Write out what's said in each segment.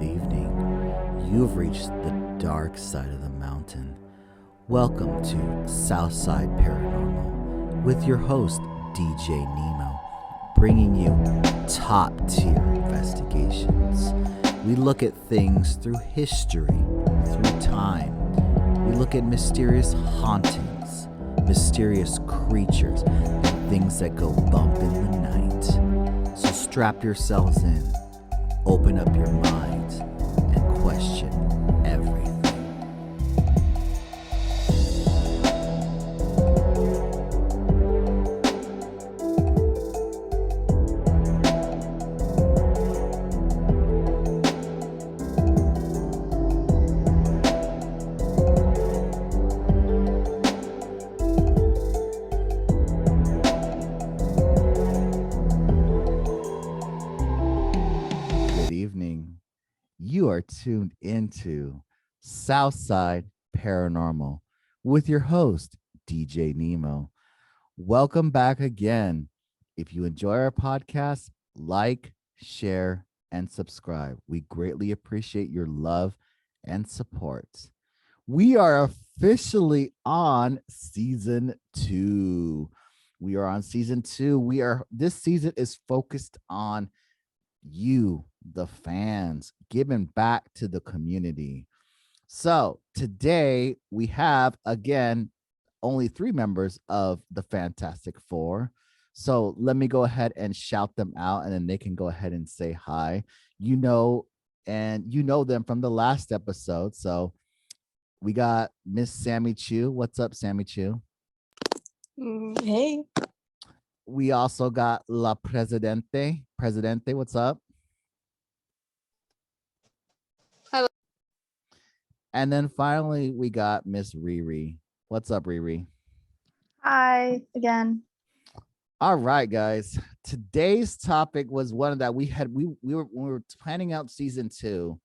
Good evening. You've reached the dark side of the mountain. Welcome to South Side Paranormal with your host, DJ Nemo, bringing you top tier investigations. We look at things through history, through time. We look at mysterious hauntings, mysterious creatures, and things that go bump in the night. So strap yourselves in, open up your minds, and question everything. You are tuned into Southside Paranormal with your host, DJ Nemo. Welcome back again. If you enjoy our podcast, like, share, and subscribe. We greatly appreciate your love and support. We are officially on season 2. We are on season 2. This season is focused on you, the fans, giving back to the community. So today we have, again, only 3 members of the Fantastic Four. So let me go ahead and shout them out, and then they can go ahead and say hi. You know them from the last episode. So we got Miss SammyChu. What's up, SammyChu? Hey. We also got La Presidente. Presidente, what's up? Hello. And then finally, we got Miss Riri. What's up, Riri? Hi again. All right, guys. Today's topic was one that we were planning out season 2.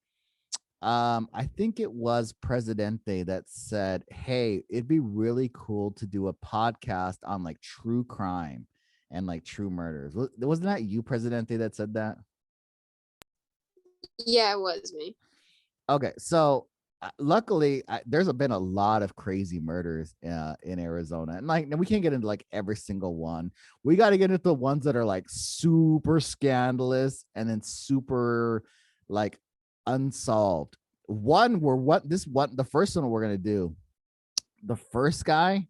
I think it was Presidente that said, "Hey, it'd be really cool to do a podcast on like true crime and like true murders." Wasn't that you, Presidente, that said that? Yeah, it was me. Okay, so luckily there's been a lot of crazy murders in Arizona, and like we can't get into like every single one. We got to get into the ones that are like super scandalous and then super like unsolved. The first one we're gonna do, the first guy,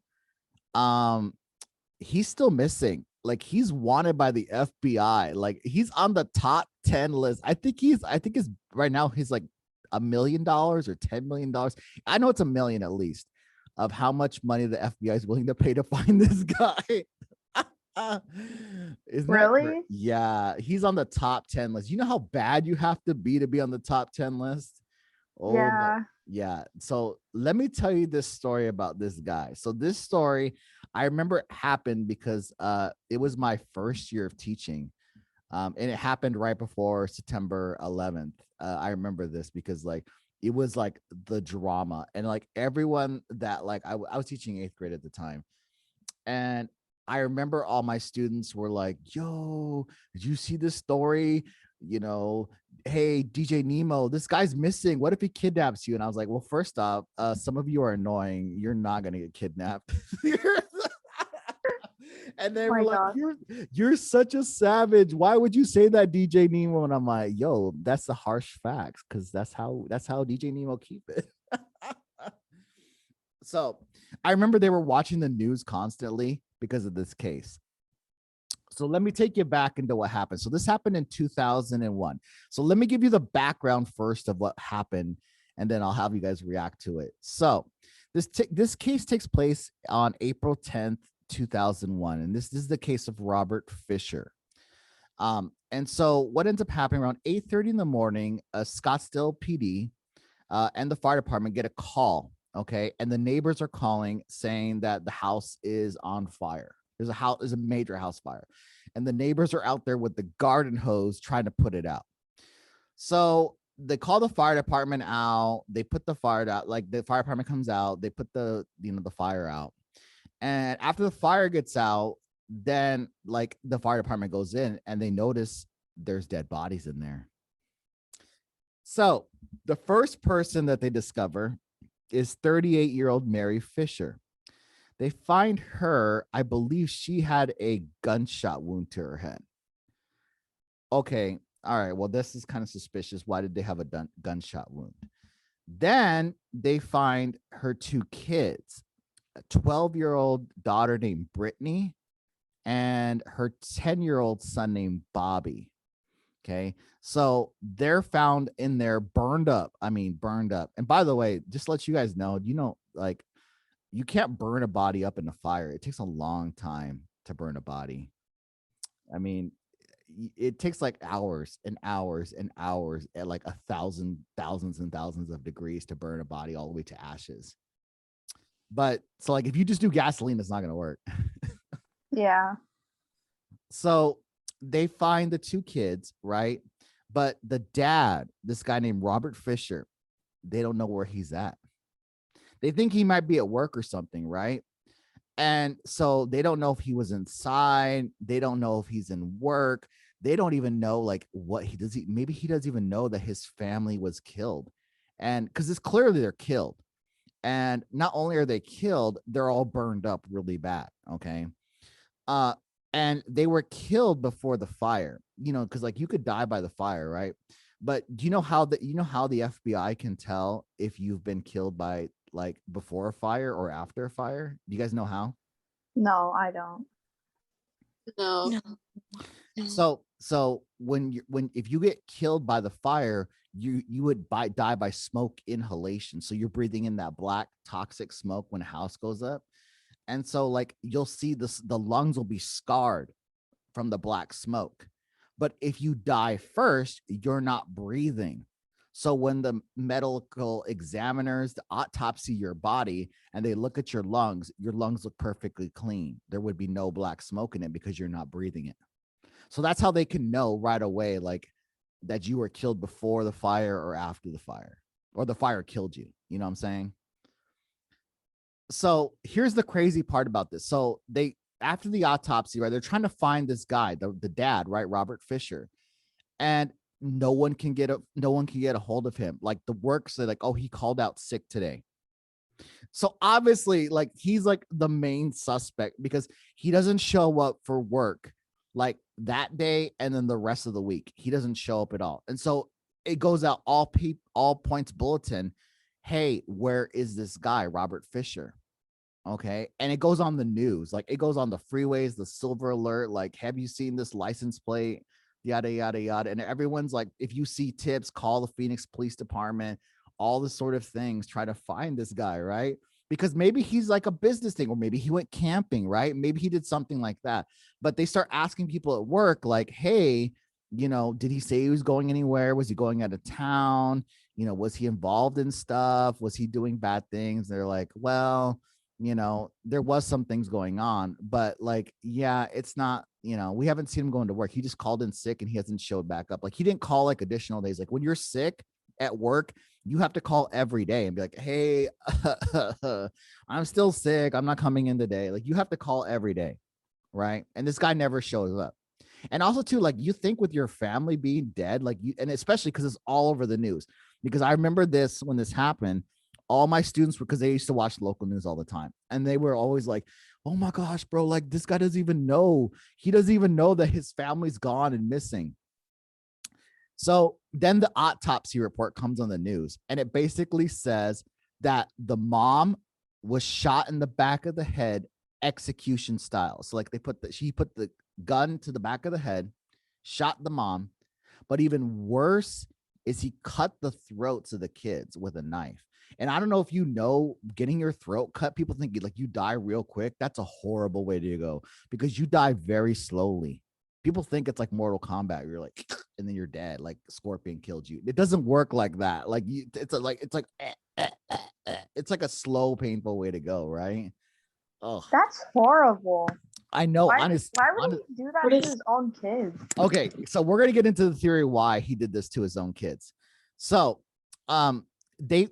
he's still missing. Like he's wanted by the FBI. Like he's on the top 10 list. I think it's right now he's like $1 million or $10 million. I know it's $1 million at least of how much money the FBI is willing to pay to find this guy. Really? Yeah, he's on the top 10 list. You know how bad you have to be on the top 10 list? Oh, yeah. Yeah. So let me tell you this story about this guy. So this story, I remember it happened because it was my first year of teaching. And it happened right before September 11th. I remember this because like it was like the drama, and like everyone that like I was teaching 8th grade at the time, and I remember all my students were like, "Yo, did you see this story? You know, hey, DJ Nemo, this guy's missing. What if he kidnaps you?" And I was like, "Well, first off, some of you are annoying. You're not gonna get kidnapped." And they were like, you're such a savage. Why would you say that, DJ Nemo? And I'm like, yo, that's the harsh facts, because that's how DJ Nemo keep it. So I remember they were watching the news constantly because of this case. So let me take you back into what happened. So this happened in 2001. So let me give you the background first of what happened, and then I'll have you guys react to it. So this case takes place on April 10th, 2001, and this is the case of Robert Fisher. And so what ends up happening around 8:30 in the morning, Scottsdale PD and the fire department get a call. Okay, and the neighbors are calling saying that the house is on fire. There's a major house fire, and the neighbors are out there with the garden hose trying to put it out. So they call the fire department out. They put the fire out. Like the fire department comes out. They put the fire out. And after the fire gets out, then like the fire department goes in and they notice there's dead bodies in there. So the first person that they discover is 38-year-old Mary Fisher. They find her, I believe she had a gunshot wound to her head. Okay, all right, well, this is kind of suspicious. Why did they have a gunshot wound? Then they find her two kids, a 12-year-old daughter named Brittany and her 10-year-old son named Bobby. Okay, so they're found in there burned up. I mean, burned up. And by the way, just to let you guys know, like you can't burn a body up in a fire. It takes a long time to burn a body. I mean, it takes like hours and hours and hours at like thousands and thousands of degrees to burn a body all the way to ashes. But so like if you just do gasoline, it's not going to work. Yeah. So they find the two kids, right? But the dad, this guy named Robert Fisher, they don't know where he's at. They think he might be at work or something, right? And so they don't know if he was inside. They don't know if he's in work. They don't even know like what he does. Maybe he doesn't even know that his family was killed. And because it's clearly they're killed. And not only are they killed, they're all burned up really bad. Okay. And they were killed before the fire, because like you could die by the fire, right? But do you know how the FBI can tell if you've been killed by like before a fire or after a fire? Do you guys know how? No, I don't. No. So if you get killed by the fire, you would die by smoke inhalation. So you're breathing in that black toxic smoke when a house goes up. And so like you'll see the lungs will be scarred from the black smoke. But if you die first, you're not breathing. So when the medical examiners autopsy your body and they look at your lungs look perfectly clean. There would be no black smoke in it because you're not breathing it. So that's how they can know right away, like that you were killed before the fire or after the fire, or the fire killed you. You know what I'm saying? So here's the crazy part about this. So after the autopsy, right, they're trying to find this guy, the dad, right, Robert Fisher, and no one can get a hold of him. Like the work said, like, oh, he called out sick today. So obviously, like he's like the main suspect because he doesn't show up for work like that day, and then the rest of the week he doesn't show up at all. And so it goes out all points bulletin. Hey, where is this guy, Robert Fisher? Okay. And it goes on the news, like it goes on the freeways, the silver alert, like, have you seen this license plate? Yada, yada, yada. And everyone's like, if you see tips, call the Phoenix Police Department, all the sort of things, try to find this guy, right? Because maybe he's like a business thing, or maybe he went camping, right? Maybe he did something like that. But they start asking people at work, like, hey, did he say he was going anywhere? Was he going out of town? Was he involved in stuff? Was he doing bad things? They're like, well, there was some things going on, but like, yeah, it's not, we haven't seen him going to work. He just called in sick and he hasn't showed back up. Like he didn't call like additional days. Like when you're sick at work, you have to call every day and be like, hey, I'm still sick. I'm not coming in today. Like you have to call every day. Right. And this guy never shows up. And also too, like you think with your family being dead, like and especially because it's all over the news, because I remember this when this happened, all my students were, because they used to watch local news all the time. And they were always like, oh my gosh, bro, like this guy doesn't even know. He doesn't even know that his family's gone and missing. So then the autopsy report comes on the news and it basically says that the mom was shot in the back of the head, execution style. So like she put the gun to the back of the head, shot the mom, but even worse is he cut the throats of the kids with a knife. And I don't know if getting your throat cut, people think like you die real quick. That's a horrible way to go because you die very slowly. People think it's like Mortal Kombat. You're like, and then you're dead. Like Scorpion killed you. It doesn't work like that. Like it's like a slow, painful way to go, right? Oh, That's horrible. I know. Why would he do that to his own kids? Okay, so we're gonna get into the theory why he did this to his own kids. So, they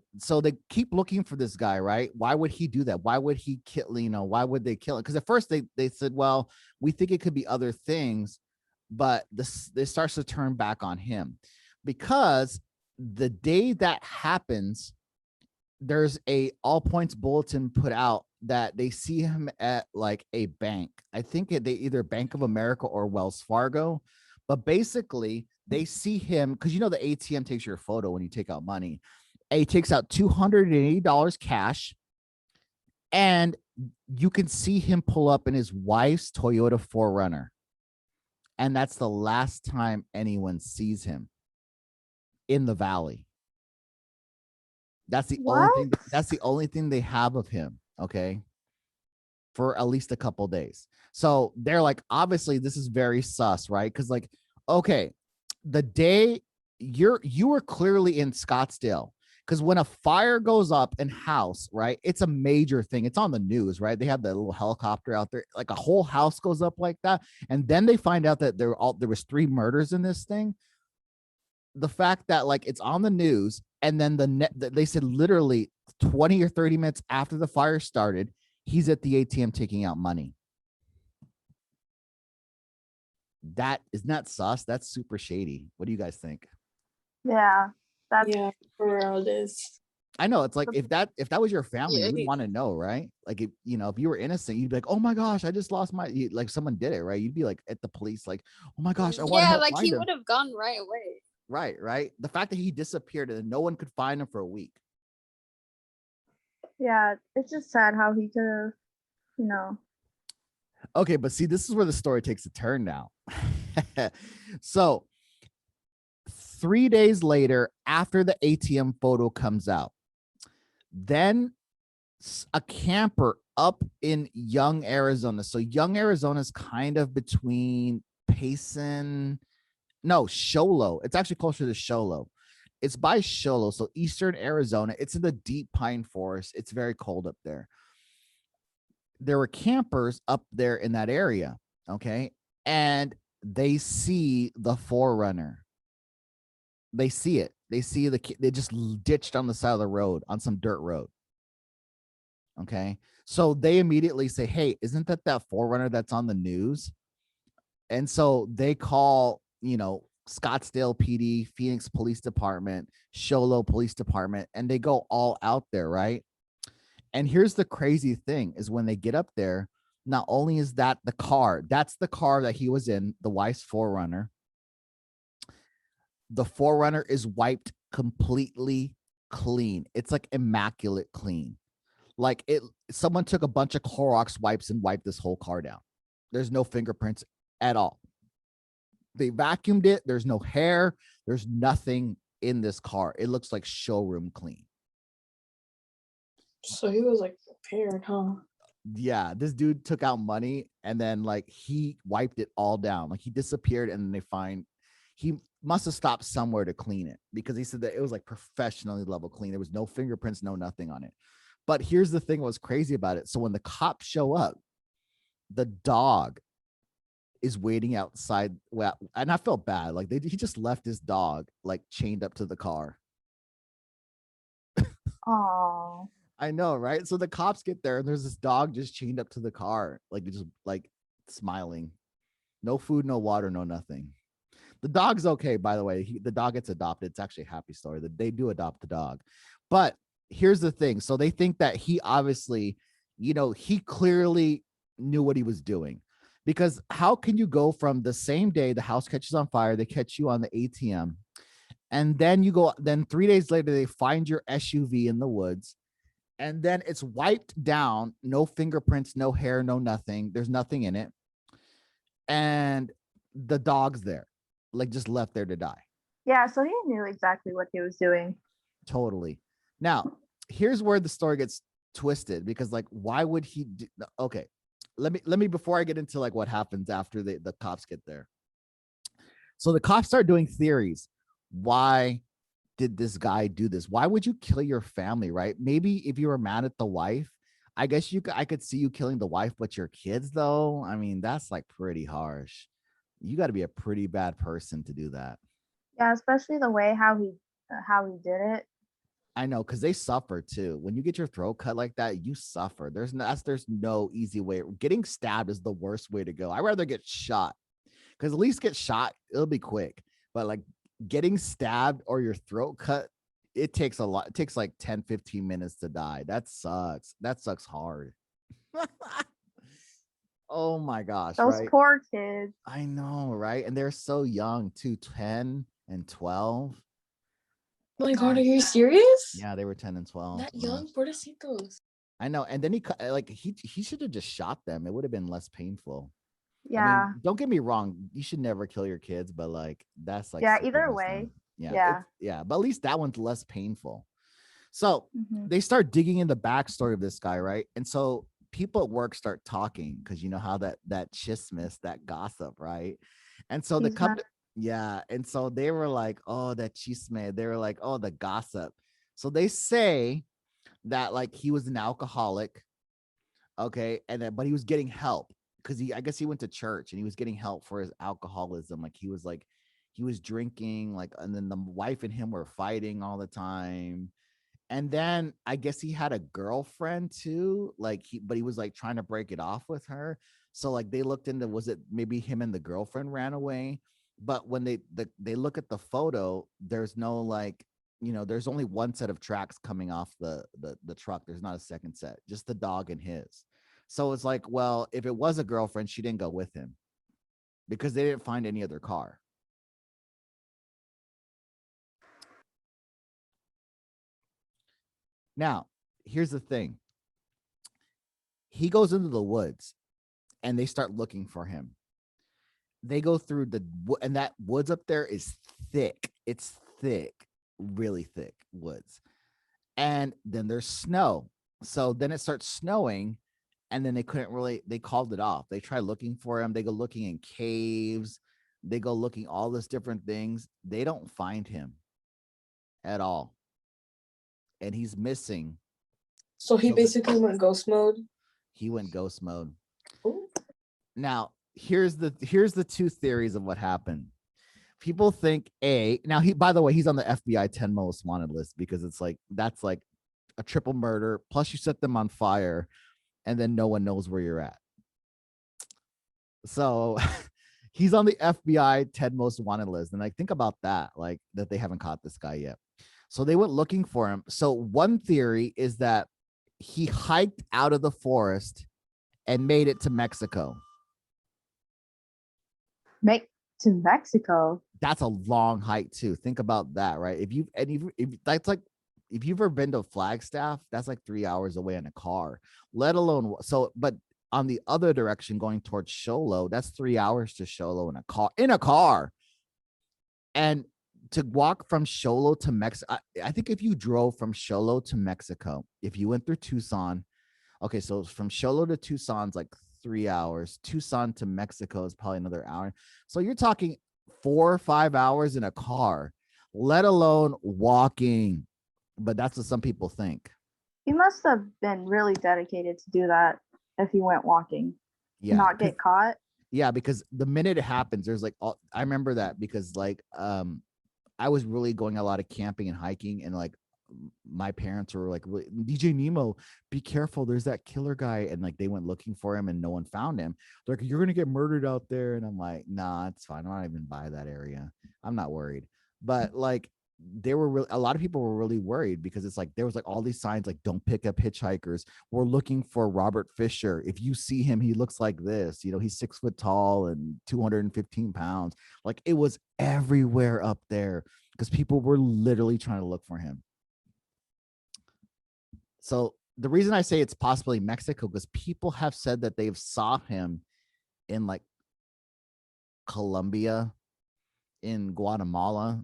keep looking for this guy, right? Why would he do that? Why would he kill? Why would they kill him? Because at first they said, well, we think it could be other things, but this starts to turn back on him because the day that happens, there's a all points bulletin put out that they see him at like a bank. I think they either Bank of America or Wells Fargo, but basically they see him because you know the ATM takes your photo when you take out money. And he takes out $280 cash, and you can see him pull up in his wife's Toyota 4Runner. And that's the last time anyone sees him in the valley. That's the only thing. That's the only thing they have of him. Okay, for at least a couple days. So they're like, obviously, this is very sus, right? Because like, okay, the day you were clearly in Scottsdale. Because when a fire goes up in house, right, it's a major thing. It's on the news, right? They have the little helicopter out there, like a whole house goes up like that, and then they find out that there was 3 murders in this thing. The fact that like it's on the news, and then they said literally 20 or 30 minutes after the fire started, he's at the ATM taking out money. That is not sus. That's super shady. What do you guys think? Yeah. Yeah, for real it is. I know, it's like if that was your family, Yeah. you'd want to know, right? Like if you know, if you were innocent, you'd be like, oh my gosh, I just lost like someone did it, right? You'd be like at the police, like, oh my gosh, I want to Yeah, help like find he him. would have gone right away. Right. The fact that he disappeared and no one could find him for a week. Yeah, it's just sad how he could have, you know. Okay, but see, this is where the story takes a turn now. So 3 days later, after the ATM photo comes out, then a camper up in Young, Arizona. So Young, Arizona is kind of between Payson, no, Sholo. It's actually closer to Sholo. It's by Sholo, so eastern Arizona. It's in the deep pine forest. It's very cold up there. There were campers up there in that area, okay? And they see the 4Runner. They see it. They see they just ditched on the side of the road on some dirt road. Okay. So they immediately say, hey, isn't that 4Runner that's on the news? And so they call, you know, Scottsdale PD, Phoenix Police Department, Sholo Police Department, and they go all out there, right? And here's the crazy thing is when they get up there, not only is that the car, that's the car that he was in, the wife's 4Runner. The 4Runner is wiped completely clean. It's like immaculate clean. Like someone took a bunch of Clorox wipes and wiped this whole car down. There's no fingerprints at all. They vacuumed it. There's no hair. There's nothing in this car. It looks like showroom clean. So he was like prepared, huh? Yeah, this dude took out money and then like he wiped it all down. Like he disappeared and then they find he must have stopped somewhere to clean it because he said that it was like professionally level clean. There was no fingerprints, no nothing on it. But here's the thing, what's crazy about it. So when the cops show up, the dog is waiting outside. Well, and I felt bad. Like he just left his dog like chained up to the car. Oh. I know, right? So the cops get there and there's this dog just chained up to the car, like just like smiling. No food, no water, no nothing. The dog's okay, by the way. The dog gets adopted. It's actually a happy story that they do adopt the dog. But here's the thing. So they think that he obviously, you know, he clearly knew what he was doing. Because how can you go from the same day the house catches on fire, they catch you on the ATM, and then you go, then 3 days later, they find your SUV in the woods, and then it's wiped down, no fingerprints, no hair, no nothing. There's nothing in it. And the dog's there, like just left there to die. Yeah, so he knew exactly what he was doing. Totally. Now, here's where the story gets twisted because like, why would he do, okay. Let me before I get into like what happens after the cops get there. So the cops start doing theories. Why did this guy do this? Why would you kill your family, right? Maybe if you were mad at the wife, I guess I could see you killing the wife, but your kids though, I mean, that's like pretty harsh. You got to be a pretty bad person to do that. Yeah, especially the way how he did it. I know, because they suffer too. When you get your throat cut like that, you suffer. There's no easy way. Getting stabbed is the worst way to go. I'd rather get shot, because at least get shot, it'll be quick. But like getting stabbed or your throat cut, it takes a lot. It takes like 10-15 minutes to die. That sucks. That sucks hard. Oh my gosh, Those right? poor kids. I know, right? And they're so young too, 10 and 12. Oh my God, are you serious? Yeah, they were 10 and 12. That Yeah. young, pobrecitos. I know. And then he should have just shot them. It would have been less painful. I Yeah. mean, don't get me wrong. You should never kill your kids, but like that's like Yeah, super either messed way. up. Yeah. Yeah. Yeah. But at least that one's less painful. So Mhm. they start digging in the backstory of this guy, right? And so people at work start talking because you know how that chismis, that gossip, right? And so the He's not- company, yeah. And so they were like, oh, that chisme. They were like, oh, the gossip. So they say that like he was an alcoholic, okay, and then but he was getting help because I guess he went to church and he was getting help for his alcoholism. Like he was drinking, like, and then the wife and him were fighting all the time. And then I guess he had a girlfriend too, like but he was like trying to break it off with her. So like they looked into, was it maybe him and the girlfriend ran away? But when they look at the photo, there's no like, there's only one set of tracks coming off the truck. There's not a second set, just the dog and his. So it's like, well, if it was a girlfriend, she didn't go with him because they didn't find any other car. Now, here's the thing. He goes into the woods and they start looking for him. They go through and that woods up there is thick. It's thick, really thick woods. And then there's snow. So then it starts snowing and then they called it off. They try looking for him. They go looking in caves. They go looking all this different things. They don't find him at all. And he's missing. So he basically went ghost mode. He went ghost mode. Ooh. Now, here's the two theories of what happened. People think now by the way, he's on the FBI 10 most wanted list because it's like that's like a triple murder plus you set them on fire and then no one knows where you're at. So he's on the FBI 10 most wanted list. And like think about that, like that they haven't caught this guy yet. So they went looking for him. So one theory is that he hiked out of the forest and made it to Mexico. To Mexico. That's a long hike too. Think about that, right? If you've ever been to Flagstaff, that's like 3 hours away in a car, let alone but on the other direction going towards Sholo, that's 3 hours to Sholo in a car. And to walk from Sholo to Mexico, I think if you drove from Sholo to Mexico, if you went through Tucson, okay, so from Sholo to Tucson's like 3 hours. Tucson to Mexico is probably another hour. So you're talking 4 or 5 hours in a car, let alone walking. But that's what some people think. He must have been really dedicated to do that if he went walking. Yeah. Not get caught. Yeah, because the minute it happens, there's like I remember that because like I was really going a lot of camping and hiking, and like my parents were like, DJ Nemo, be careful, there's that killer guy. And like they went looking for him and no one found him. They're like, you're gonna get murdered out there. And I'm like, nah, it's fine, I'm not even by that area, I'm not worried. But like a lot of people were really worried because it's like there was like all these signs like don't pick up hitchhikers, we're looking for Robert Fisher, if you see him he looks like this, he's 6 foot tall and 215 pounds. Like it was everywhere up there because people were literally trying to look for him. So the reason I say it's possibly Mexico because people have said that they've saw him in like Colombia, in Guatemala,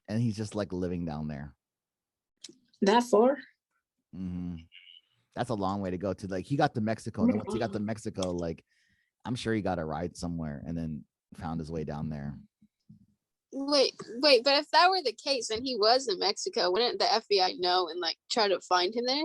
and he's just like living down there. That far? Mm-hmm. That's a long way to go to. Like he got to Mexico, and then once he got to Mexico, like I'm sure he got a ride somewhere and then found his way down there. Wait, but if that were the case and he was in Mexico, wouldn't the FBI know and like try to find him there?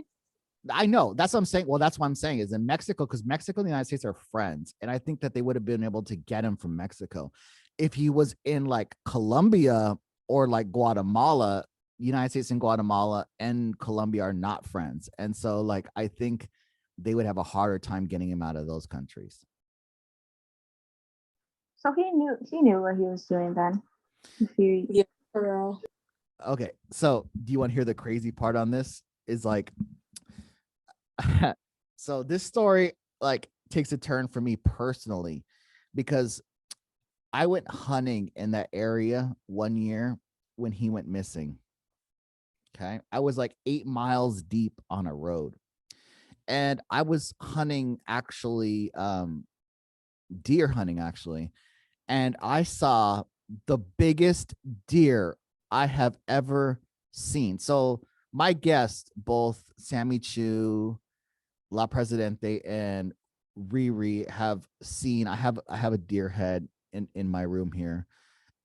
I know. That's what I'm saying. Well, that's what I'm saying is in Mexico, because Mexico and the United States are friends. And I think that they would have been able to get him from Mexico. If he was in like Colombia or like Guatemala, United States and Guatemala and Colombia are not friends. And so like, I think they would have a harder time getting him out of those countries. So he knew what he was doing then. If you Yeah, for real. Okay, so do you want to hear the crazy part on this? Is like, so this story like takes a turn for me personally because I went hunting in that area one year when he went missing. Okay, I was like 8 miles deep on a road, and I was hunting actually, deer hunting actually, and I saw the biggest deer I have ever seen. So my guests, both SammyChu, La Presidente, and Riri, have seen. I have a deer head in my room here,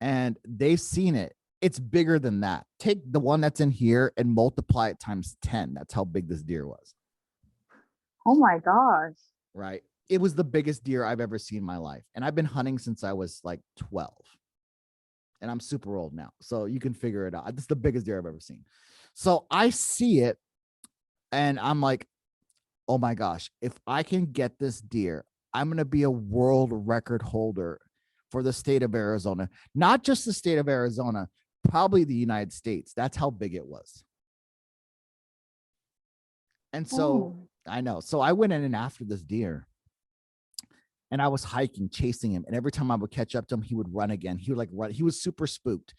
and they've seen it. It's bigger than that. Take the one that's in here and multiply it times 10. That's how big this deer was. oh my gosh. Right. It was the biggest deer I've ever seen in my life. And I've been hunting since I was like 12. And I'm super old now. So you can figure it out. It's the biggest deer I've ever seen. So I see it and I'm like, oh my gosh, if I can get this deer, I'm going to be a world record holder for the state of Arizona. Not just the state of Arizona, probably the United States. That's how big it was. And so Oh. I know. So I went in and after this deer. And I was hiking, chasing him. And every time I would catch up to him, he would run again. He would like run. He was super spooked.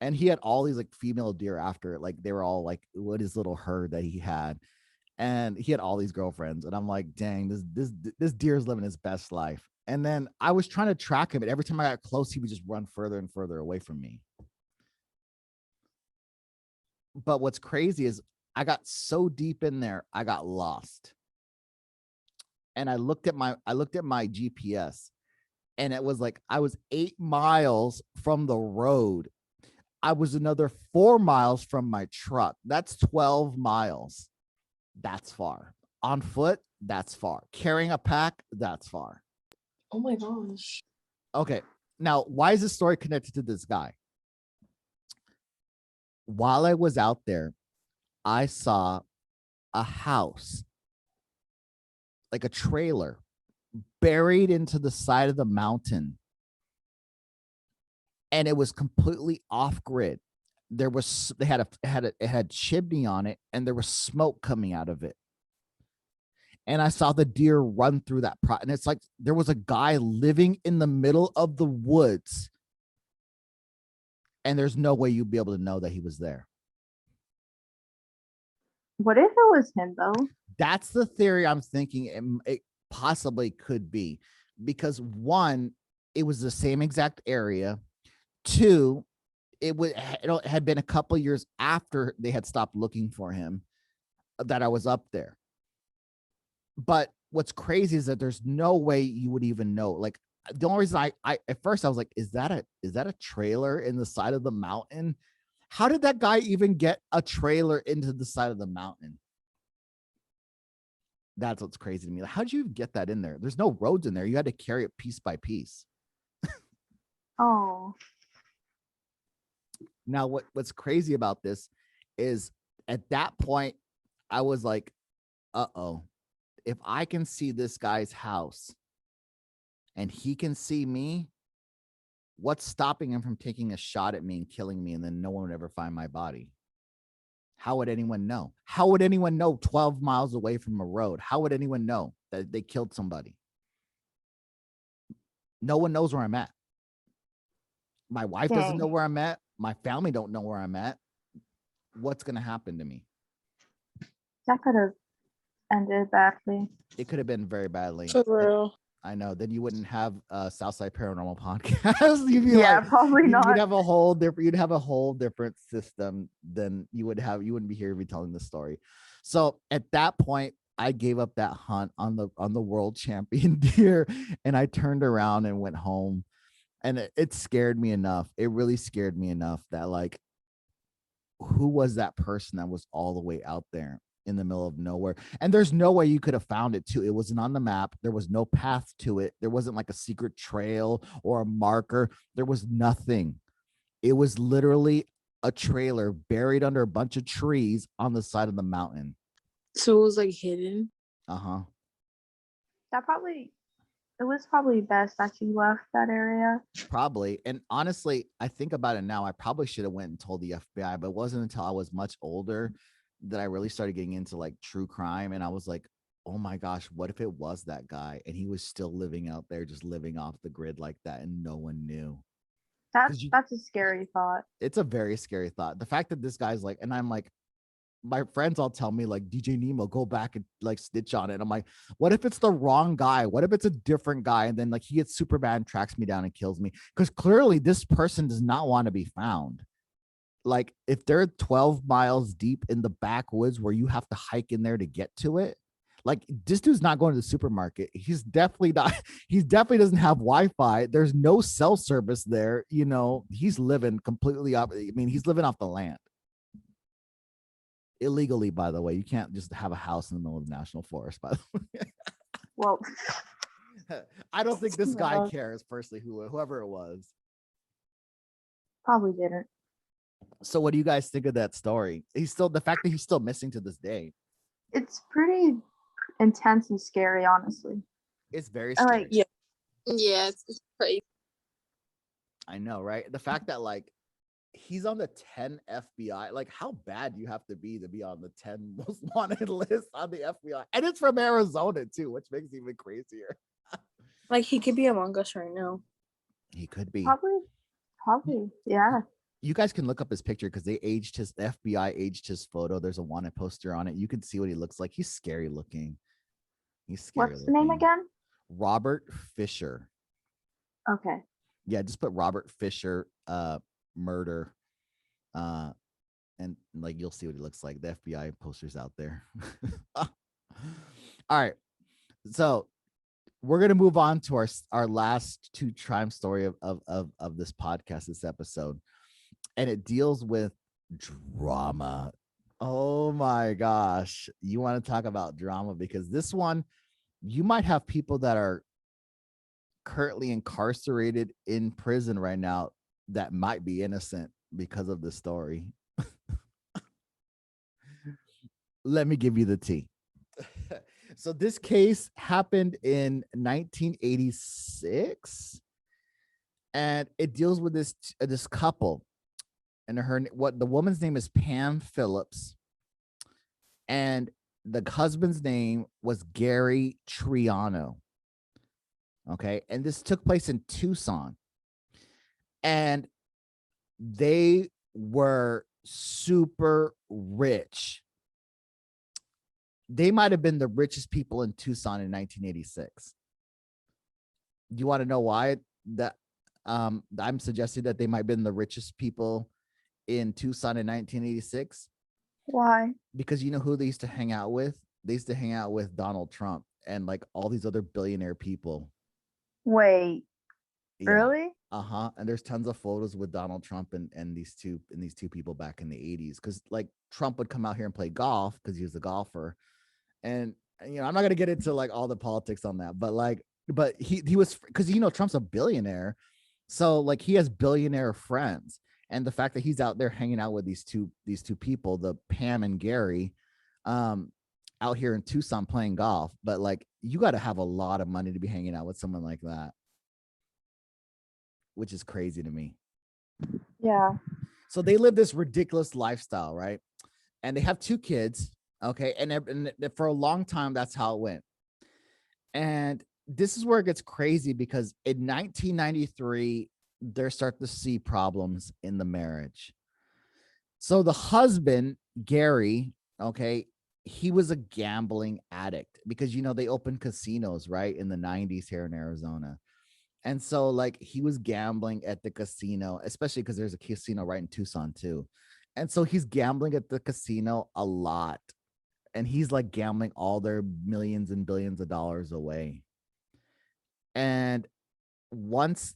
And he had all these like female deer after it. Like they were all like what his little herd that he had. And he had all these girlfriends. And I'm like, dang, this deer is living his best life. And then I was trying to track him. And every time I got close, he would just run further and further away from me. But what's crazy is I got so deep in there, I got lost. And I looked at my GPS, and it was like I was 8 miles from the road. I was another 4 miles from my truck. That's 12 miles. That's far. On foot, that's far. Carrying a pack, that's far. Oh my gosh. Okay. Now, why is this story connected to this guy? While I was out there, I saw a house, like a trailer, buried into the side of the mountain, and it was completely off grid. It had chimney on it, and there was smoke coming out of it. And I saw the deer run through that and it's like there was a guy living in the middle of the woods, and there's no way you'd be able to know that he was there. What if it was him though? That's the theory I'm thinking it possibly could be, because one, it was the same exact area. Two, it had been a couple years after they had stopped looking for him that I was up there. But what's crazy is that there's no way you would even know. Like the only reason I at first I was like, is that a trailer in the side of the mountain? How did that guy even get a trailer into the side of the mountain? That's what's crazy to me. Like, how'd you get that in there? There's no roads in there. You had to carry it piece by piece. Oh. Now, what's crazy about this is at that point, I was like, uh-oh, if I can see this guy's house and he can see me, what's stopping him from taking a shot at me and killing me, and then no one would ever find my body? How would anyone know? How would anyone know 12 miles away from a road? How would anyone know that they killed somebody? No one knows where I'm at. My wife doesn't know where I'm at. My family don't know where I'm at. What's going to happen to me? That could have ended badly. It could have been very badly. For real. I know. Then you wouldn't have a South Side Paranormal podcast. You'd be probably not. You'd have a whole different system than you would have. You wouldn't be here to be telling this story. So at that point, I gave up that hunt on the world champion deer, and I turned around and went home. And it scared me enough. It really scared me enough that, like, who was that person that was all the way out there in the middle of nowhere? And there's no way you could have found it too. It wasn't on the map. There was no path to it. There wasn't like a secret trail or a marker. There was nothing. It was literally a trailer buried under a bunch of trees on the side of the mountain. So it was like hidden. Uh-huh. That probably it was probably best that you left that area. Probably. And honestly, I think about it now, I probably should have went and told the FBI, but it wasn't until I was much older that I really started getting into like true crime. And I was like, oh my gosh, what if it was that guy and he was still living out there, just living off the grid like that, and no one knew? That's a scary thought. It's a very scary thought. The fact that this guy's like, and I'm like, my friends all tell me like, DJ Nemo, go back and like stitch on it. I'm like, what if it's the wrong guy? What if it's a different guy? And then like he gets super bad and tracks me down and kills me? Because clearly this person does not want to be found. Like if they're 12 miles deep in the backwoods where you have to hike in there to get to it, like this dude's not going to the supermarket. He's definitely not, he definitely doesn't have Wi-Fi. There's no cell service there. You know, he's living completely up. I mean, he's living off the land. Illegally, by the way. You can't just have a house in the middle of the national forest, by the way. Well, I don't think this guy cares personally, whoever it was. probably didn't. So what do you guys think of that story? The fact that he's still missing to this day. It's pretty intense and scary, honestly. It's very I scary. like- Yeah. Yeah, it's crazy. I know, right? The fact that like he's on the 10 FBI, like how bad do you have to be on the 10 most wanted list on the FBI? And it's from Arizona too, which makes it even crazier. Like he could be among us right now. He could be. Probably, yeah. You guys can look up his picture because the FBI aged his photo. There's a wanted poster on it. You can see what he looks like. He's scary looking. He's scary. What's the name again? Robert Fisher. Okay. Yeah, just put Robert Fisher murder. And like you'll see what he looks like. The FBI posters out there. All right. So we're gonna move on to our last two crime story of this podcast, this episode. And it deals with drama. Oh my gosh. You want to talk about drama? Because this one, you might have people that are currently incarcerated in prison right now that might be innocent because of the story. Let me give you the tea. So this case happened in 1986, and it deals with this couple. And the woman's name is Pam Phillips, and the husband's name was Gary Triano. Okay, and this took place in Tucson, and they were super rich. They might have been the richest people in Tucson in 1986. Do you want to know why that I'm suggesting that they might have been the richest people in Tucson in 1986? Why? Because you know who they used to hang out with? They used to hang out with Donald Trump and like all these other billionaire people. Wait, Yeah. really? And there's tons of photos with Donald Trump and these two people back in the 80s, because like Trump would come out here and play golf because he was a golfer. And you know, I'm not gonna get into like all the politics on that, but he was, because you know Trump's a billionaire, so like he has billionaire friends. And the fact that he's out there hanging out with these two people, the Pam and Gary, out here in Tucson playing golf. But like you got to have a lot of money to be hanging out with someone like that, which is crazy to me. Yeah. So they live this ridiculous lifestyle, right? And they have two kids. Okay. And for a long time, that's how it went. And this is where it gets crazy, because in 1993, they're starting to see problems in the marriage. So the husband, Gary, okay, he was a gambling addict, because, you know, they opened casinos, right, in the 90s here in Arizona. And so like he was gambling at the casino, especially because there's a casino right in Tucson too. And so he's gambling at the casino a lot. And he's like gambling all their millions and billions of dollars away. And once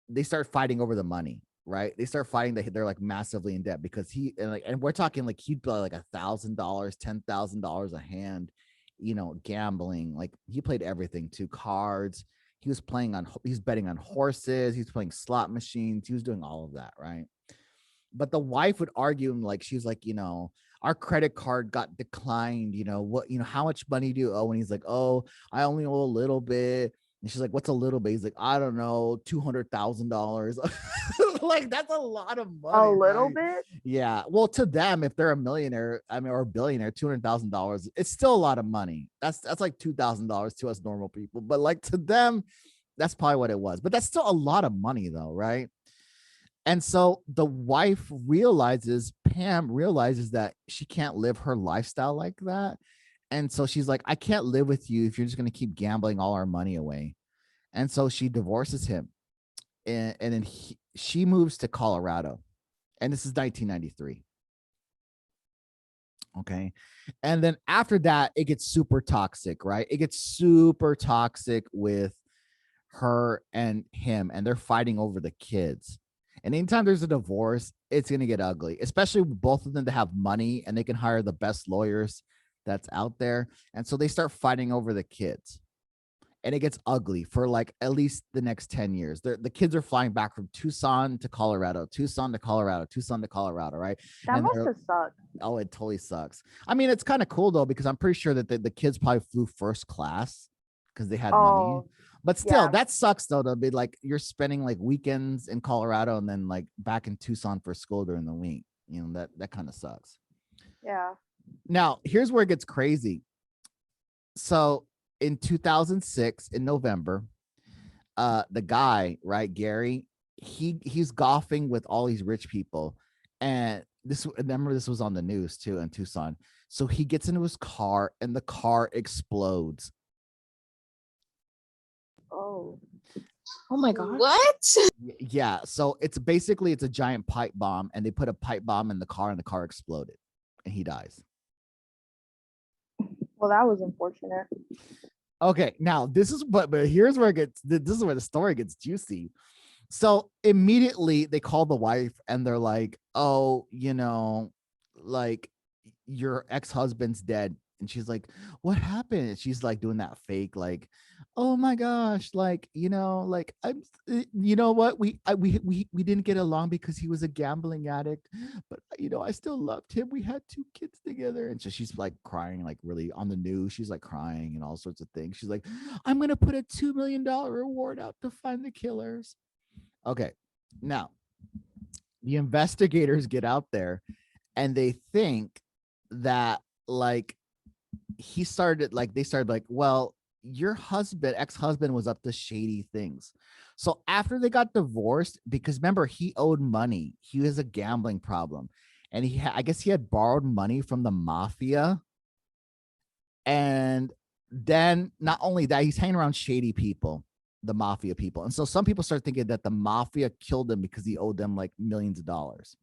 they start fighting over the money, right? They start fighting that they're like massively in debt, because and we're talking like he'd play like $1,000, $10,000 a hand, you know, gambling. Like he played everything too, cards. He's betting on horses. He's playing slot machines. He was doing all of that, right? But the wife would argue, and like she's like, you know, our credit card got declined. You know what? You know, how much money do you owe? And he's like, oh, I only owe a little bit. And she's like, what's a little bit? He's like, I don't know, $200,000. Like, that's a lot of money. A little right? bit. Yeah. Well, to them, if they're a millionaire, I mean, or a billionaire, $200,000, it's still a lot of money. That's like $2,000 to us normal people. But like to them, that's probably what it was. But that's still a lot of money, though, right? And so the wife Pam realizes that she can't live her lifestyle like that. And so she's like, I can't live with you if you're just going to keep gambling all our money away. And so she divorces him. And then she moves to Colorado. And this is 1993. Okay. And then after that, it gets super toxic, right? It gets super toxic with her and him, and they're fighting over the kids. And anytime there's a divorce, it's going to get ugly, especially with both of them that have money and they can hire the best lawyers that's out there. And so they start fighting over the kids. And it gets ugly for like at least the next 10 years. The kids are flying back from Tucson to Colorado, Tucson to Colorado, Tucson to Colorado, right? That And must have sucked. oh, it totally sucks. I mean, it's kind of cool though, because I'm pretty sure that the kids probably flew first class because they had money. Oh, But still, yeah. that sucks though, to be like you're spending like weekends in Colorado and then like back in Tucson for school during the week. You know, that kind of sucks. yeah. Now, here's where it gets crazy. So in 2006, in November, the guy, right, Gary, he's golfing with all these rich people. And remember, this was on the news too in Tucson. So he gets into his car and the car explodes. Oh. Oh my god. What? Yeah. So it's a giant pipe bomb, and they put a pipe bomb in the car and the car exploded and he dies. Well, that was unfortunate. Okay. Now this is but here's where this is where the story gets juicy. So immediately they call the wife and they're like, oh, like your ex-husband's dead. And she's like, what happened? And she's like doing that fake, like, oh my gosh, like, like you know what? We didn't get along because he was a gambling addict, but I still loved him. We had 2 kids together. And so she's like crying, like really on the news. She's like crying and all sorts of things. She's like, I'm going to put a $2 million reward out to find the killers. Okay. Now the investigators get out there and they think that like they started like, well, your ex-husband was up to shady things. So after they got divorced, because remember, he owed money, he has a gambling problem, and I guess he had borrowed money from the mafia. And then not only that, he's hanging around shady people, the mafia people. And so some people start thinking that the mafia killed him because he owed them like millions of dollars.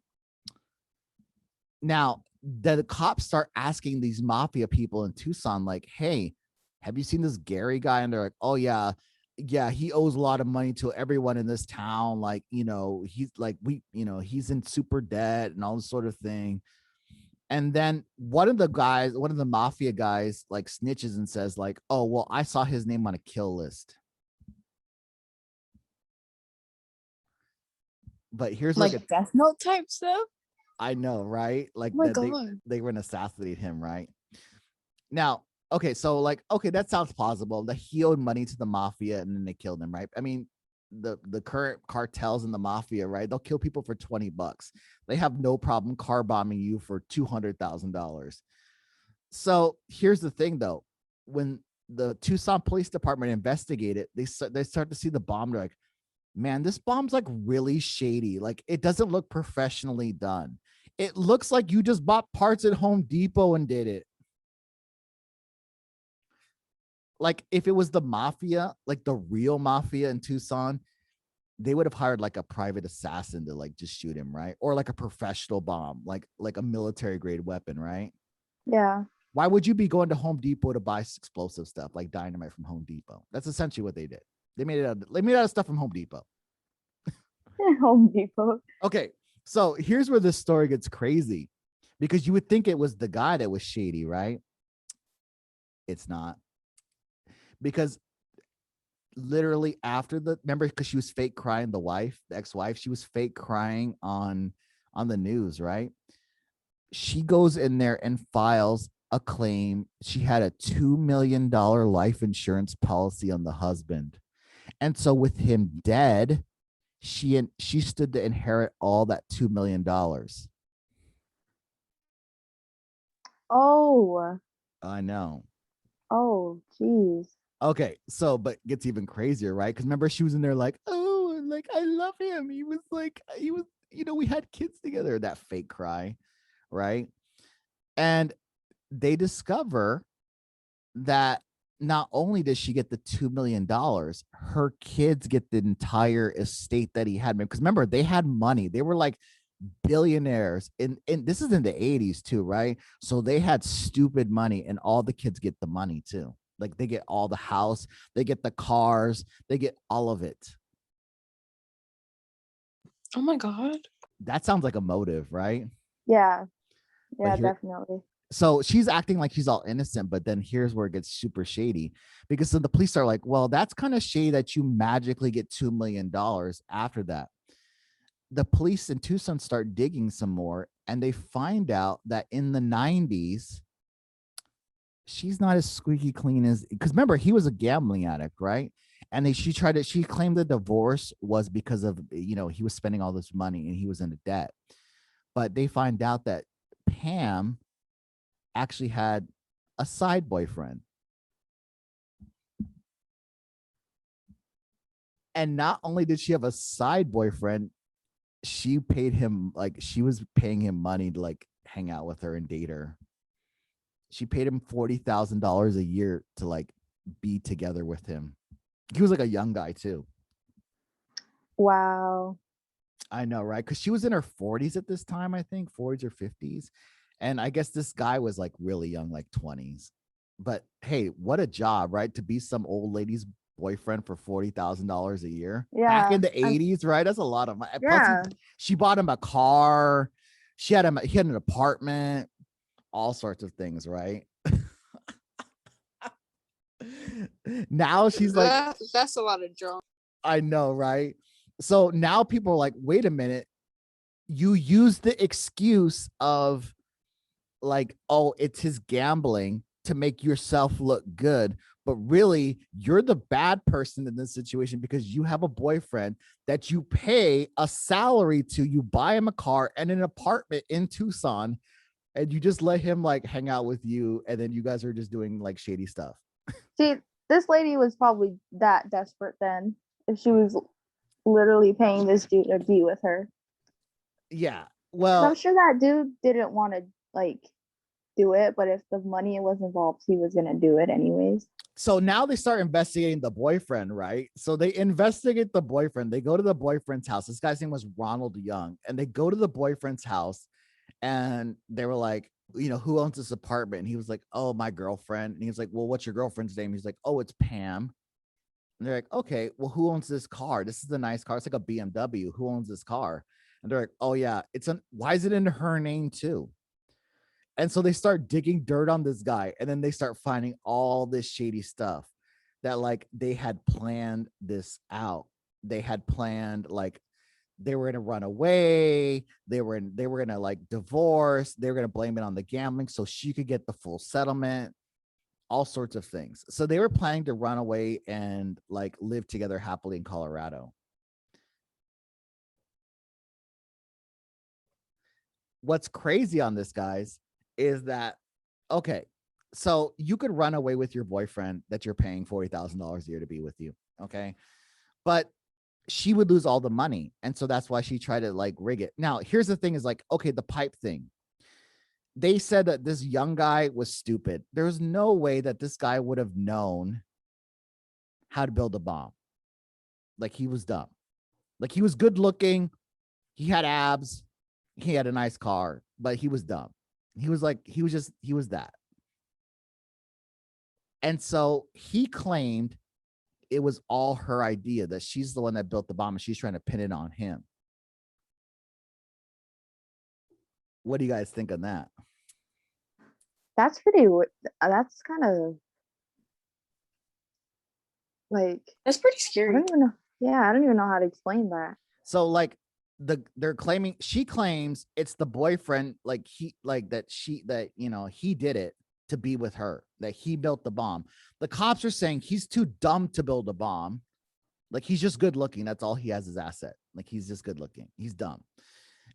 Now, the cops start asking these mafia people in Tucson, like, hey, have you seen this Gary guy? And they're like, oh yeah, he owes a lot of money to everyone in this town. Like, he's like, he's in super debt and all this sort of thing. And then one of the mafia guys like snitches and says like, oh, well, I saw his name on a kill list. But here's Like Death Note type stuff. I know, right? Like Oh my that god. they were gonna assassinate him, right? Now, okay, so like, okay, that sounds plausible that he owed money to the mafia and then they killed him, right? I mean, the current cartels in the mafia, right? They'll kill people for $20. They have no problem car bombing you for $200,000. So here's the thing, though, when the Tucson Police Department investigated, they start to see the bomb. They're like, man, this bomb's like really shady. Like, it doesn't look professionally done. It looks like you just bought parts at Home Depot and did it. Like, if it was the mafia, like the real mafia in Tucson, they would have hired like a private assassin to like just shoot him, right? Or like a professional bomb, like a military grade weapon, right? Yeah. Why would you be going to Home Depot to buy explosive stuff like dynamite from Home Depot? That's essentially what they did. They made it out of stuff from Home Depot. Home Depot. Okay, so here's where this story gets crazy, because you would think it was the guy that was shady, right? It's not. Because literally after remember, because she was fake crying, the ex-wife, she was fake crying on the news, right? She goes in there and files a claim. She had a $2 million life insurance policy on the husband. And so with him dead, she stood to inherit all that $2 million. Oh, I know. oh, jeez. Okay, so but gets even crazier, right? Because remember, she was in there like, oh, like I love him. He was, we had kids together. That fake cry, right? And they discover that not only does she get the $2 million, her kids get the entire estate that he had. Because remember, they had money. They were like billionaires. And this is in the 80s too, right? So they had stupid money, and all the kids get the money too. Like they get all the house, they get the cars, they get all of it. Oh my God. That sounds like a motive, right? Yeah, yeah, here- definitely. So she's acting like she's all innocent, but then here's where it gets super shady, because so the police are like, well, that's kind of shady that you magically get $2 million after that. The police in Tucson start digging some more, and they find out that in the 90s, she's not as squeaky clean as, because remember, he was a gambling addict, right? And she claimed the divorce was because of, he was spending all this money and he was into debt. But they find out that Pam actually had a side boyfriend. And not only did she have a side boyfriend, she paid him, like she was paying him money to like hang out with her and date her. She paid him $40,000 a year to like be together with him. He was like a young guy too. Wow. I know, right? Because she was in her 40s at this time, I think 40s or 50s. And I guess this guy was like really young, like 20s. But hey, what a job, right? To be some old lady's boyfriend for $40,000 a year. Yeah. Back in the 80s, right? That's a lot of money. Yeah. Plus, she bought him a car. He had an apartment, all sorts of things, right? Now she's like, that's a lot of drama. I know, right? So now people are like, wait a minute. You use the excuse of like, oh, it's his gambling to make yourself look good. But really, you're the bad person in this situation because you have a boyfriend that you pay a salary to. You buy him a car and an apartment in Tucson, and you just let him like hang out with you. And then you guys are just doing like shady stuff. See, this lady was probably that desperate then, if she was literally paying this dude to be with her. Yeah. 'Cause Well, I'm sure that dude didn't want to like do it, but if the money was involved, he was gonna do it anyways. so now they start investigating the boyfriend, right? So they investigate the boyfriend. They go to the boyfriend's house. This guy's name was Ronald Young. And they go to the boyfriend's house, and they were like, who owns this apartment? And he was like, oh, my girlfriend. And he was like, well, what's your girlfriend's name? He's like, oh, it's Pam. And they're like, okay, well, who owns this car? This is a nice car. It's like a BMW. Who owns this car? And they're like, oh yeah, why is it in her name too? And so they start digging dirt on this guy, and then they start finding all this shady stuff that like they had planned this out. They had planned like they were going to run away. They were going to like divorce. They were going to blame it on the gambling so she could get the full settlement, all sorts of things. So they were planning to run away and like live together happily in Colorado. What's crazy on this, guys, is that, okay, so you could run away with your boyfriend that you're paying $40,000 a year to be with you. Okay. But she would lose all the money. And so that's why she tried to like rig it. Now, here's the thing is like, okay, the pipe thing. They said that this young guy was stupid. There's no way that this guy would have known how to build a bomb. Like he was dumb. Like he was good looking. He had abs. He had a nice car, but he was dumb. He was that. And so he claimed it was all her idea, that she's the one that built the bomb and she's trying to pin it on him. What do you guys think on that? That's pretty. That's kind of like, That's pretty I scary. don't even know. Yeah, I don't even know how to explain that. So like she claims it's the boyfriend, like he did it to be with her, that he built the bomb. The cops are saying he's too dumb to build a bomb. Like he's just good looking. That's all he has his asset. Like he's just good looking. He's dumb.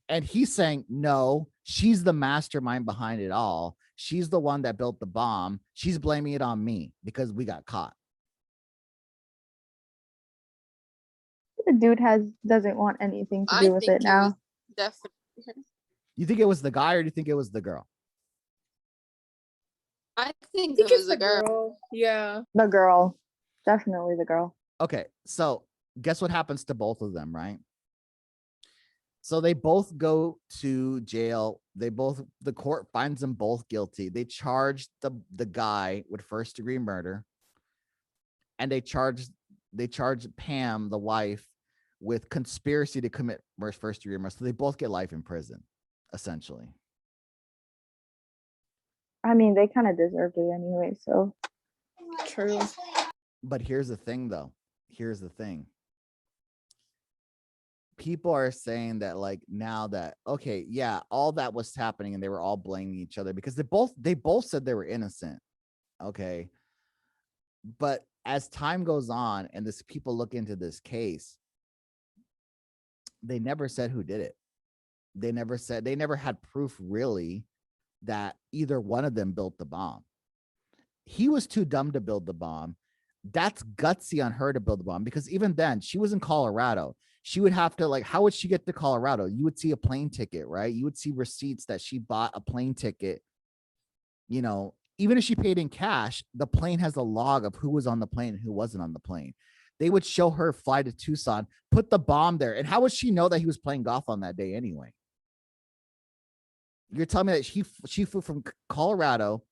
And he's saying, no, she's the mastermind behind it all. She's the one that built the bomb. She's blaming it on me because we got caught. The dude doesn't want anything to I do with think it now. was definitely. You think it was the guy or do you think it was the girl? I think I think it was it's a girl. Yeah. The girl. Definitely the girl. Okay, so guess what happens to both of them, right? So they both go to jail. The court finds them both guilty. They charge the guy with first-degree murder, and they charge Pam, the wife, with conspiracy to commit first-degree murder. So they both get life in prison, essentially. I mean, they kind of deserved it anyway, so. True. But here's the thing, though. Here's the thing. People are saying that, like, now that, okay, yeah, all that was happening and they were all blaming each other because they both said they were innocent. Okay. But as time goes on and this people look into this case, they never said who did it. They never had proof really that either one of them built the bomb. He was too dumb to build the bomb. That's gutsy on her to build the bomb because even then she was in Colorado. She would have to, like, how would she get to Colorado? You would see a plane ticket, right? You would see receipts that she bought a plane ticket. You know, even if she paid in cash, the plane has a log of who was on the plane and who wasn't on the plane. They would show her fly to Tucson, put the bomb there. And how would she know that he was playing golf on that day anyway? You're telling me that she flew from Colorado,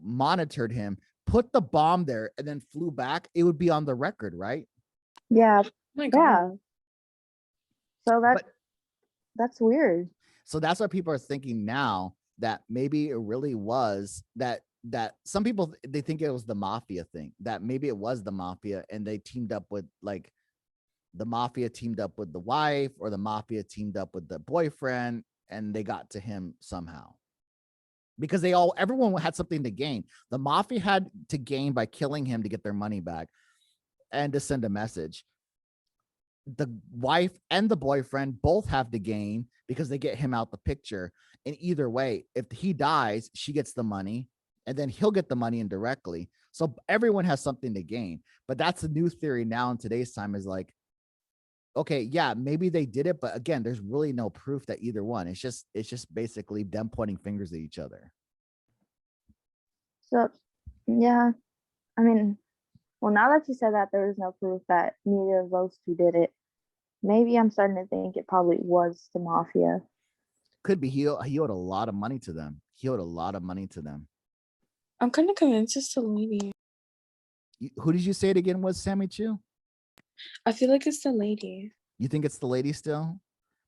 monitored him, put the bomb there, and then flew back? It would be on the record, right? Yeah. Oh my God. Yeah. So that's weird. So that's what people are thinking now, that maybe it really was that some people, they think it was the mafia thing, that maybe it was the mafia and they teamed up with, like, the mafia teamed up with the wife or the mafia teamed up with the boyfriend and they got to him somehow. Because everyone had something to gain. The mafia had to gain by killing him to get their money back and to send a message. The wife and the boyfriend both have to gain because they get him out the picture. And either way, if he dies, she gets the money and then he'll get the money indirectly. So everyone has something to gain. But that's the new theory now in today's time, is like, okay, yeah, maybe they did it, but again, there's really no proof that either one. It's just basically them pointing fingers at each other. So, yeah. I mean, well, now that you said that there is no proof that neither of those two did it, maybe I'm starting to think it probably was the mafia. Could be. He owed a lot of money to them. I'm kind of convinced it's the lady. Who did you say it again was, SammyChu? I feel like it's the lady. You think it's the lady still?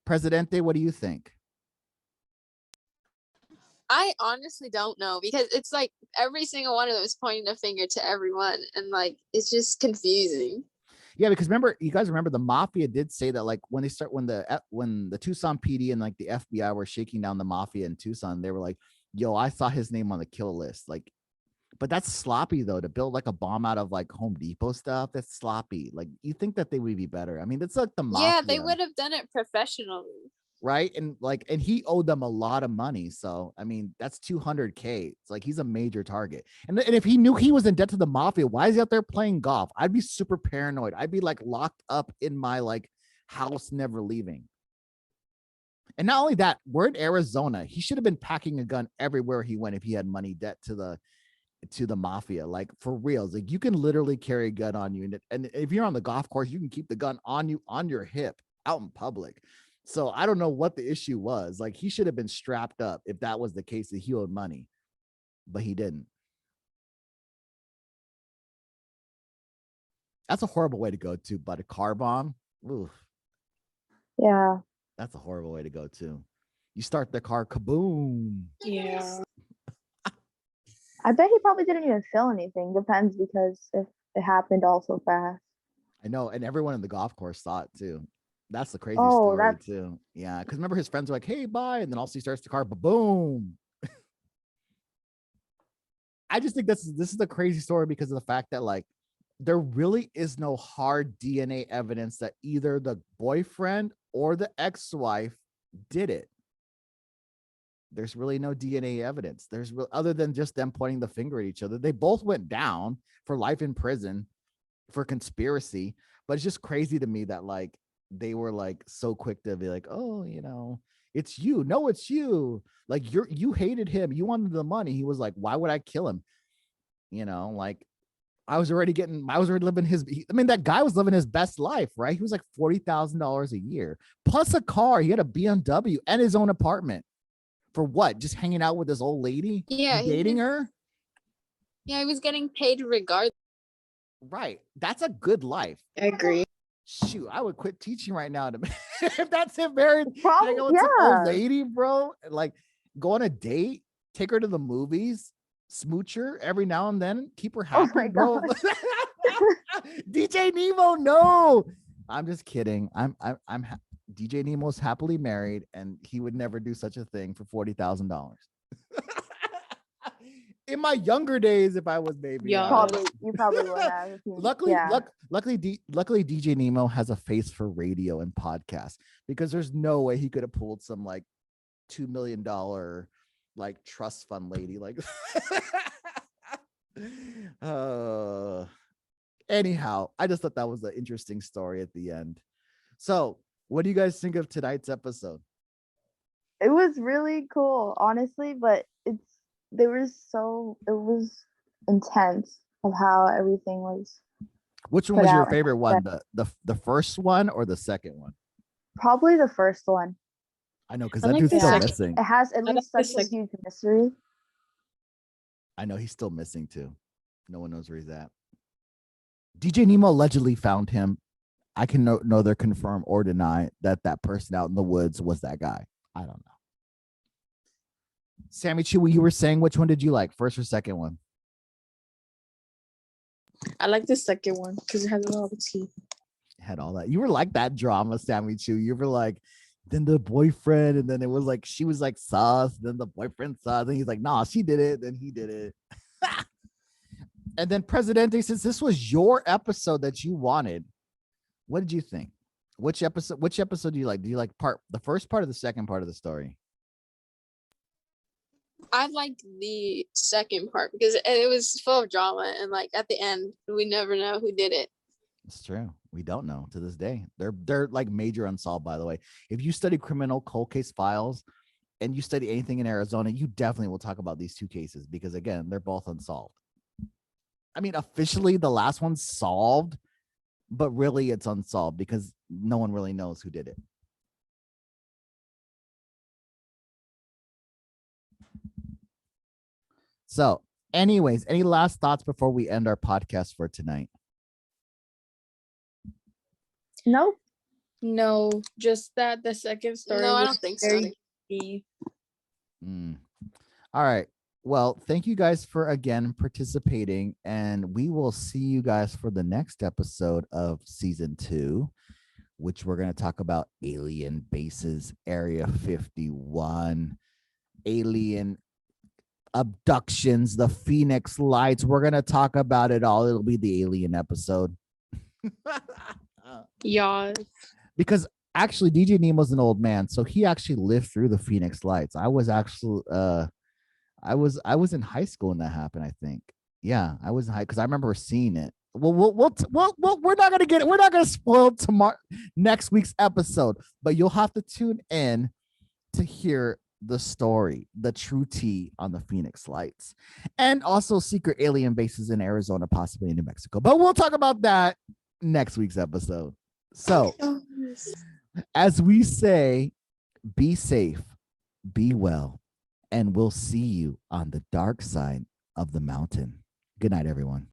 Presidente, what do you think? I honestly don't know because it's like every single one of them is pointing a finger to everyone, and like it's just confusing. Yeah, because you guys remember the mafia did say that, like, when the Tucson PD and like the FBI were shaking down the mafia in Tucson, they were like, "Yo, I saw his name on the kill list." Like, but that's sloppy though, to build like a bomb out of like Home Depot stuff. That's sloppy. Like, you think that they would be better? I mean, that's like the mafia. Yeah, they would have done it professionally. Right. And he owed them a lot of money. So, I mean, that's $200K. It's like, he's a major target. And if he knew he was in debt to the mafia, why is he out there playing golf? I'd be super paranoid. I'd be like locked up in my like house, never leaving. And not only that, we're in Arizona. He should have been packing a gun everywhere he went if he had money debt to the mafia. Like, for reals, like, you can literally carry a gun on you. And if you're on the golf course, you can keep the gun on you, on your hip, out in public. So I don't know what the issue was. Like, he should have been strapped up if that was the case, that he owed money, but he didn't. That's a horrible way to go to, but a car bomb. Oof. Yeah. That's a horrible way to go to. You start the car, kaboom. Yeah. I bet he probably didn't even feel anything. Depends, because if it happened all so fast. I know, and everyone in the golf course saw it too. That's the crazy Oh, story too. Yeah, because remember, his friends were like, "Hey, bye," and then also he starts the car, boom. I just think this is the crazy story because of the fact that, like, there really is no hard DNA evidence that either the boyfriend or the ex-wife did it. There's really no DNA evidence. Other than just them pointing the finger at each other. They both went down for life in prison for conspiracy, but it's just crazy to me that like they were like so quick to be like, oh, it's you. No, it's you. Like you hated him. You wanted the money. He was like, why would I kill him? Like I was already living that guy was living his best life, right? He was like $40,000 a year plus a car. He had a BMW and his own apartment. For what? Just hanging out with this old lady? Yeah, dating her? Yeah, he was getting paid regardless. Right. That's a good life. I agree. Shoot, I would quit teaching right now if that's him married. Probably, Hang out with some old lady, bro. Like go on a date, take her to the movies, smooch her every now and then, keep her happy, my bro. DJ Nemo, no. I'm just kidding. DJ Nemo's happily married, and he would never do such a thing for $40,000. In my younger days, if I was maybe, Yeah. You probably would have. Luckily, luckily, DJ Nemo has a face for radio and podcasts, because there's no way he could have pulled some like $2 million like trust fund lady like. Anyhow, I just thought that was an interesting story at the end. So, what do you guys think of tonight's episode? It was really cool, honestly, but it was intense of how everything was. Which one was your favorite one? The first one or the second one? Probably the first one. I know, because I that like dude's the still second. missing. It has at I least like the such a second. huge mystery. I know he's still missing too. No one knows where he's at. DJ Nemo allegedly found him. I can neither confirm or deny that person out in the woods was that guy. I don't know. SammyChu, you were saying, which one did you like, first or second one? I like the second one because it has a lot of tea. Had all that. You were like that drama, SammyChu. You were like, then the boyfriend, and then it was like she was like sus, then the boyfriend sus, and he's like, nah, she did it, then he did it. And then Presidente, since this was your episode that you wanted, what did you think? Which episode do you like? Do you like the first part or the second part of the story? I liked the second part because it was full of drama, and like at the end, we never know who did it. It's true. We don't know to this day. They're like major unsolved, by the way. If you study criminal cold case files and you study anything in Arizona, you definitely will talk about these two cases because, again, they're both unsolved. I mean, officially, the last one's solved, but really it's unsolved because no one really knows who did it. So, anyways, any last thoughts before we end our podcast for tonight? Nope. No, just that the second story. No, I was don't think so. very tea. All right. Well, thank you guys for again participating, and we will see you guys for the next episode of season 2, which we're going to talk about alien bases, Area 51, alien abductions, the Phoenix Lights. We're going to talk about it all. It'll be the alien episode. Yeah. Because actually DJ Nemo's an old man, so he actually lived through the Phoenix Lights. I was actually I was in high school when that happened, I think. Yeah, I was in high because I remember seeing it. Well, we're not gonna get it. We're not gonna spoil tomorrow next week's episode, but you'll have to tune in to hear the story, the true tea on the Phoenix Lights, and also secret alien bases in Arizona, possibly in New Mexico. But we'll talk about that next week's episode. So, as we say, be safe, be well, and we'll see you on the dark side of the mountain. Good night, everyone.